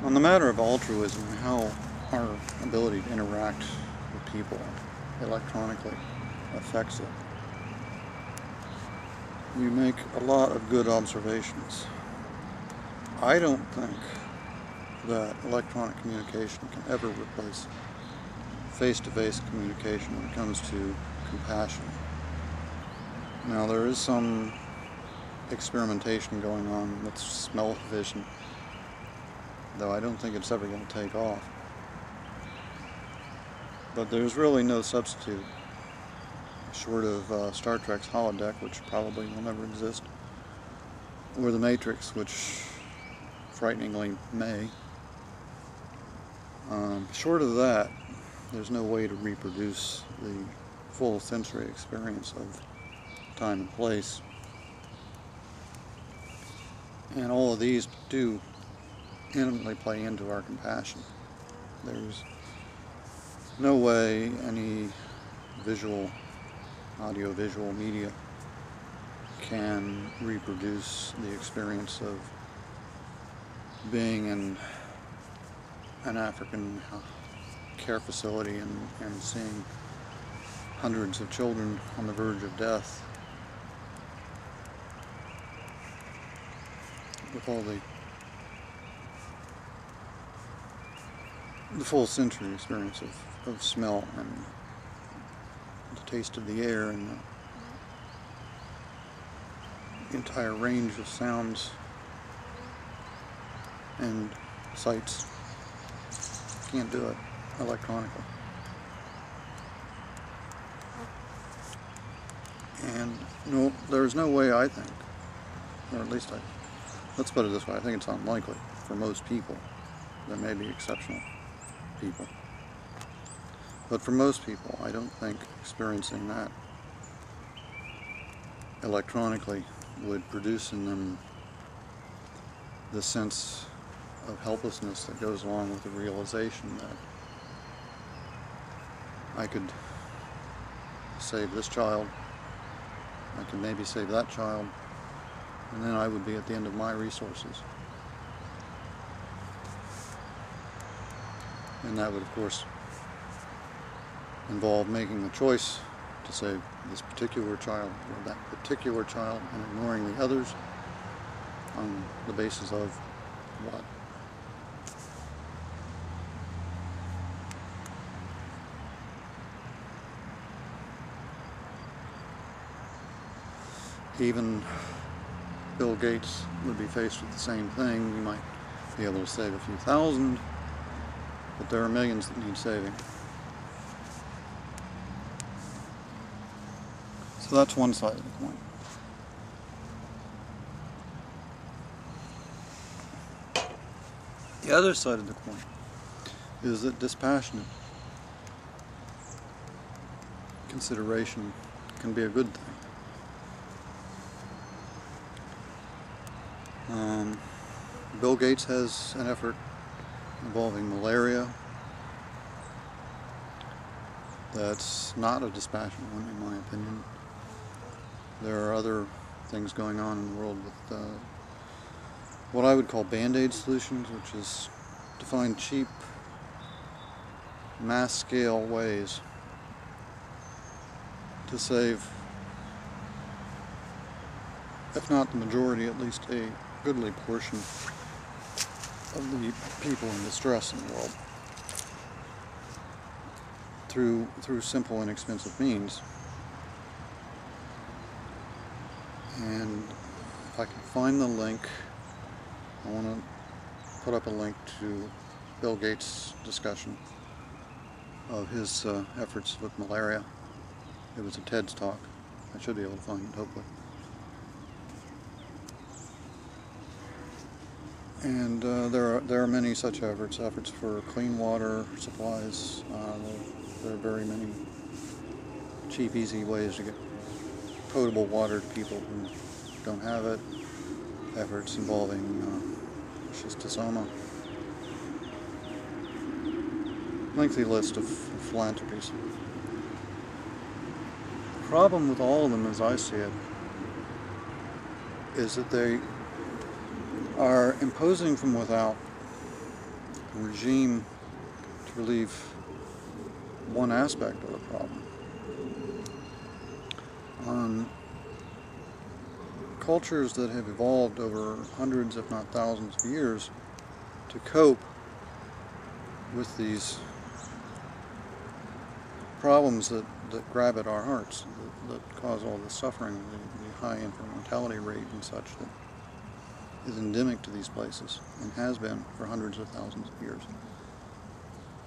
On the matter of altruism and how our ability to interact with people electronically affects it, you make a lot of good observations. I don't think that electronic communication can ever replace face-to-face communication when it comes to compassion. Now, there is some experimentation going on with smell-o-vision, though I don't think it's ever going to take off. But there's really no substitute, short of Star Trek's holodeck, which probably will never exist, or the Matrix, which frighteningly may. Short of that, there's no way to reproduce the full sensory experience of time and place. And all of these do intimately play into our compassion. There's no way any audio-visual media can reproduce the experience of being in an African care facility and seeing hundreds of children on the verge of death with all the full sensory experience of smell and the taste of the air and the entire range of sounds and sights. Can't do it electronically. And no, there's no way, I think, or at least let's put it this way, I think it's unlikely for most people. There may be exceptional people. But for most people, I don't think experiencing that electronically would produce in them the sense of helplessness that goes along with the realization that I could save this child, I could maybe save that child, and then I would be at the end of my resources. And that would, of course, involve making the choice to save this particular child or that particular child and ignoring the others on the basis of what? Even Bill Gates would be faced with the same thing. You might be able to save a few thousand, but there are millions that need saving. So that's one side of the coin. The other side of the coin is that dispassionate consideration can be a good thing. Bill Gates has an effort involving malaria that's not a dispassionate one, in my opinion. There are other things going on in the world with what I would call band-aid solutions, which is to find cheap, mass-scale ways to save, if not the majority, at least a goodly portion of the people in distress in the world through simple, inexpensive means. And if I can find the link, I want to put up a link to Bill Gates' discussion of his efforts with malaria. It was a TED's talk. I should be able to find it, hopefully. And there are many such efforts for clean water supplies. There are very many cheap, easy ways to get potable water to people who don't have it. Efforts involving schistosoma. Lengthy list of philanthropies. The problem with all of them, as I see it, is that they are imposing from without regime to relieve one aspect of the problem. On cultures that have evolved over hundreds, if not thousands of years to cope with these problems that grab at our hearts, that cause all the suffering, the high infant mortality rate and such that is endemic to these places and has been for hundreds of thousands of years.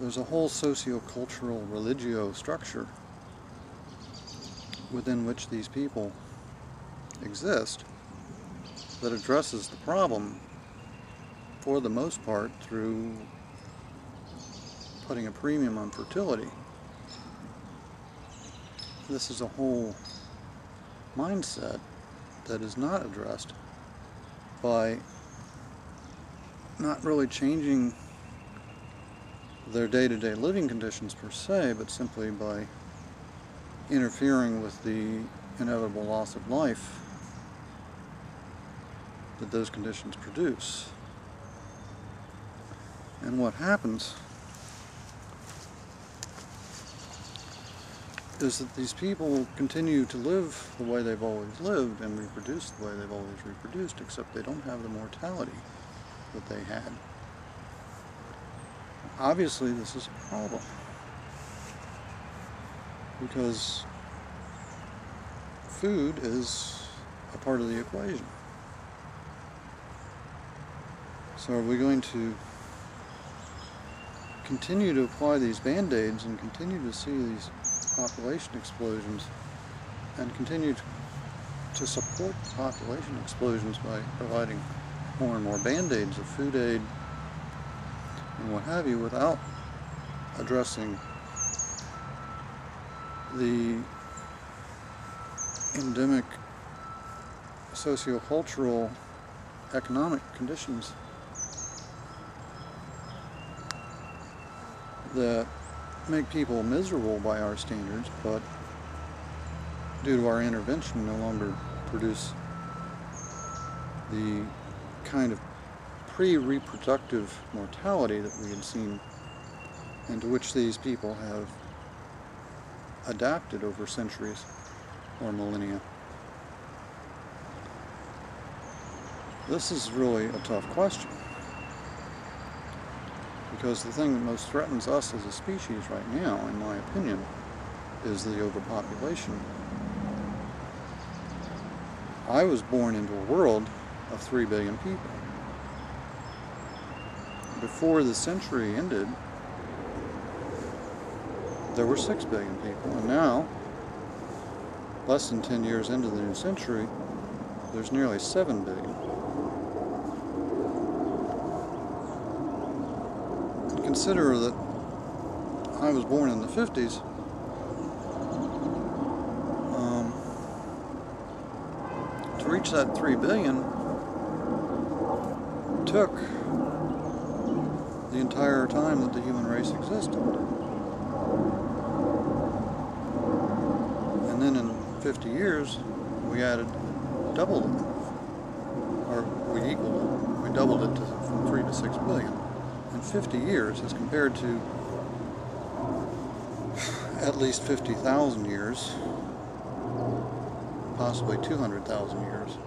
There's a whole socio-cultural religio structure within which these people exist that addresses the problem for the most part through putting a premium on fertility. This is a whole mindset that is not addressed by not really changing their day-to-day living conditions per se, but simply by interfering with the inevitable loss of life that those conditions produce. And what happens is that these people continue to live the way they've always lived and reproduce the way they've always reproduced, except they don't have the mortality that they had. Obviously, this is a problem because food is a part of the equation. So are we going to continue to apply these band-aids and continue to see these population explosions and continue to support population explosions by providing more and more band-aids of food aid and what have you without addressing the endemic socio-cultural economic conditions that make people miserable by our standards, but due to our intervention no longer produce the kind of pre-reproductive mortality that we had seen and to which these people have adapted over centuries or millennia. This is really a tough question, because the thing that most threatens us as a species right now, in my opinion, is the overpopulation. I was born into a world of 3 billion people. Before the century ended, there were 6 billion people, and now, less than 10 years into the new century, there's nearly 7 billion. Consider that I was born in the 50s. To reach that 3 billion took the entire time that the human race existed. And then in 50 years, we added doubled it, or we equaled it. We doubled it from 3 to 6 billion. In 50 years, as compared to at least 50,000 years, possibly 200,000 years.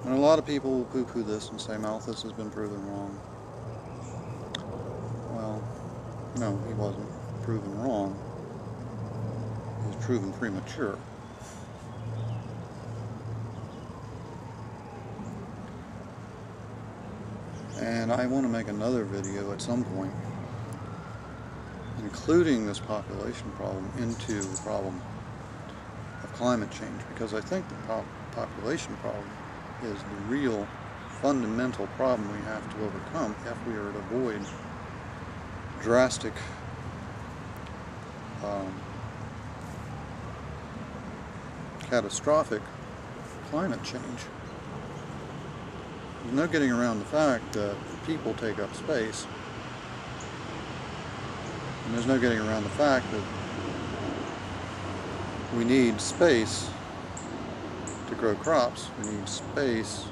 And a lot of people will poo-poo this and say, Malthus has been proven wrong. Well, no, he wasn't proven wrong. He was proven premature. And I want to make another video at some point including this population problem into the problem of climate change, because I think the population problem is the real fundamental problem we have to overcome if we are to avoid drastic catastrophic climate change. There's no getting around the fact that people take up space, and there's no getting around the fact that we need space to to grow crops, we need space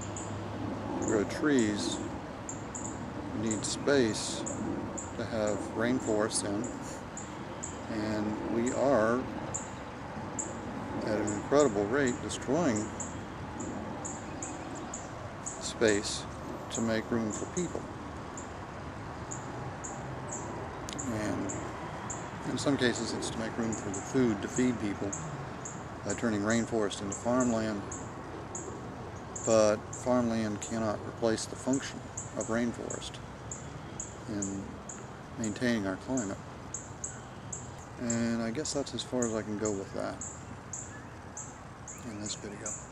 to grow trees, we need space to have rainforests in, and we are at an incredible rate destroying space to make room for people. And in some cases it's to make room for the food to feed people by turning rainforest into farmland, but farmland cannot replace the function of rainforest in maintaining our climate. And I guess that's as far as I can go with that in this video.